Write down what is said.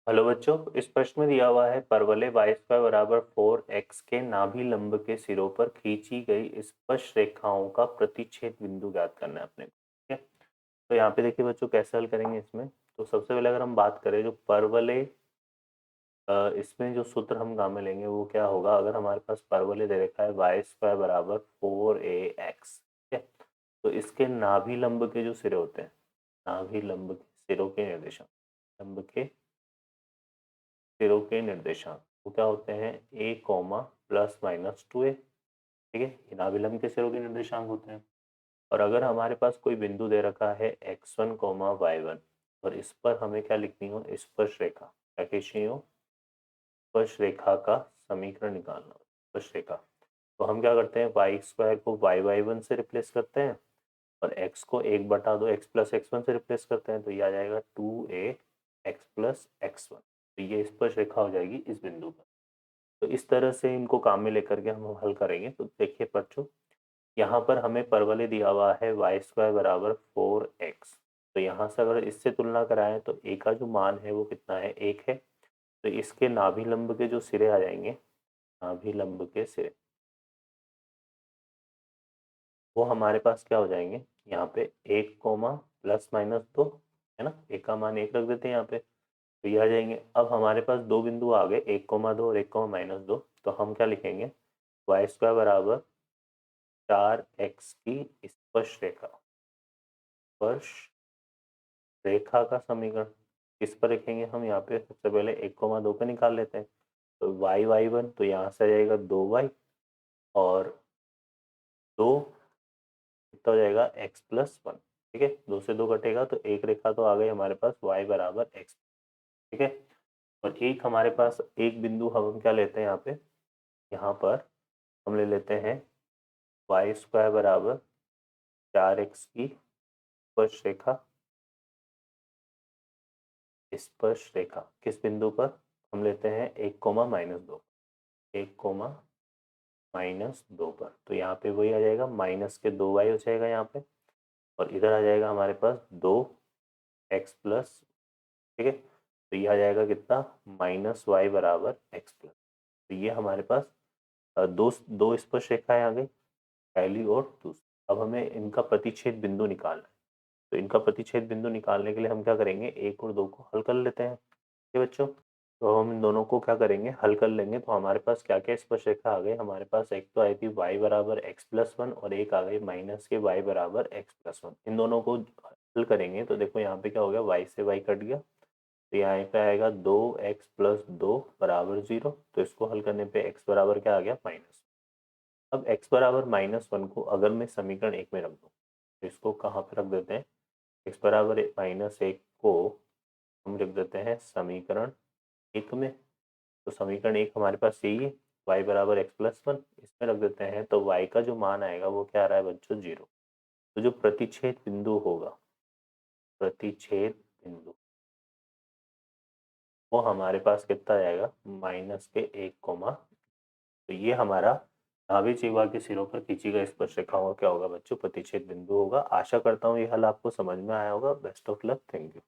Hello बच्चों, इस प्रश्न में दिया हुआ है परवलय वाई स्क्वायर बराबर 4x के नाभि लंब के सिरों पर खींची गई स्पर्श रेखाओं का प्रतिच्छेद बिंदु ज्ञात करना है अपने को। ठीक है, तो यहाँ पे देखिए बच्चों कैसे हल करेंगे इसमें। तो सबसे पहले अगर हम बात करें जो परवलय, इसमें जो सूत्र हम काम में लेंगे वो क्या होगा। अगर हमारे पास परवलय दे रखा है वाई स्क्वायर बराबर 4ax, ठीक है, तो इसके नाभि लंब के जो सिरे होते हैं, नाभि लंब के सिरों के निर्देशांक, लंब के सिरों के निर्देशांक वो क्या होते हैं, a comma plus minus 2a। ठीक है, ये नाभिलंब के सिरों के निर्देशांक होते हैं। और अगर हमारे पास कोई बिंदु दे रखा है x1 कॉमा y1 और इस पर हमें क्या लिखनी हो, स्पर्श रेखा क्या खींचनी हो, स्पर्श रेखा का समीकरण निकालना हो, स्पर्श रेखा। तो हम क्या करते हैं, वाई स्क्वायर को y1 से रिप्लेस करते हैं और x को 1/2 x प्लस एक्स वन से रिप्लेस करते हैं, तो ये आ जाएगा 2a x प्लस x1। तो ये स्पर्श रेखा हो जाएगी इस बिंदु पर। तो इस तरह से इनको काम में लेकर के हम हल करेंगे। तो देखिए बच्चों, यहाँ पर हमें परवलय दिया हुआ है वाई स्क्वायर बराबर 4x। तो यहाँ से अगर इससे तुलना कराएं तो a का जो मान है वो कितना है, 1 है। तो इसके नाभि लंब के जो सिरे आ जाएंगे, नाभि लंब के सिरे वो हमारे पास क्या हो जाएंगे, यहाँ पे 1 कोमा प्लस माइनस 2, है ना, एक का मान 1 रख देते हैं यहाँ पे, तो ये आ जाएंगे। अब हमारे पास दो बिंदु आ गए, 1,2 और 1,-2। तो हम क्या लिखेंगे, वाई स्क्वायर बराबर 4x की स्पर्श रेखा, स्पर्श रेखा का समीकरण किस पर लिखेंगे हम, यहाँ पे सबसे पहले 1,2 पे निकाल लेते हैं। तो y1, तो यहाँ से आ जाएगा 2y और 2 कितना हो जाएगा, x प्लस 1। ठीक है, 2 से 2 कटेगा तो एक रेखा तो आ गई हमारे पास y बराबर x। ठीक है, और एक हमारे पास एक बिंदु हम क्या लेते हैं यहाँ पे, यहाँ पर हम ले लेते हैं वाई स्क्वायर बराबर 4x की स्पर्श रेखा, स्पर्श रेखा किस बिंदु पर हम लेते हैं, 1,-2, 1,-2 पर। तो यहाँ पे वही आ जाएगा, माइनस के 2y हो जाएगा यहाँ पे, और इधर आ जाएगा हमारे पास 2x प्लस। ठीक है, तो ये आ जाएगा कितना, -y बराबर x प्लस। तो ये हमारे पास दो दो स्पर्श रेखाएं आ गई, पहली और दूसरी। अब हमें इनका प्रतिच्छेद बिंदु निकालना है। तो इनका प्रतिच्छेद बिंदु निकालने के लिए हम क्या करेंगे, एक और दो को हल कर लेते हैं। ठीक है बच्चों, तो हम इन दोनों को क्या करेंगे, हल कर लेंगे। तो हमारे पास क्या क्या स्पर्श रेखा आ गई, हमारे पास एक तो आई थी y बराबर x प्लस 1 और एक आ गई माइनस के y बराबर x प्लस 1। इन दोनों को हल करेंगे तो देखो यहाँ पे क्या हो गया, y से y कट गया, तो यहाँ पे आएगा 2x प्लस 2 बराबर 0। तो इसको हल करने पे x बराबर क्या आ गया, माइनस। अब x बराबर -1 को अगर मैं समीकरण 1 में रख दूँ तो इसको कहाँ पे रख देते हैं, x बराबर -1 को हम लिख देते हैं समीकरण 1 में। तो समीकरण 1 हमारे पास यही है, y बराबर x प्लस 1, इसमें रख देते हैं। तो y का जो मान आएगा वो क्या आ रहा है बच्चों, 0। तो जो प्रतिच्छेद बिंदु होगा, प्रतिच्छेद बिंदु वो हमारे पास कितना आएगा, माइनस के 1, तो ये हमारा नाभि जीवा के सिरों पर खींची गई स्पर्श रेखाओं का क्या होगा बच्चों, प्रतिच्छेद बिंदु होगा। आशा करता हूँ ये हल आपको समझ में आया होगा। Best of luck, thank you.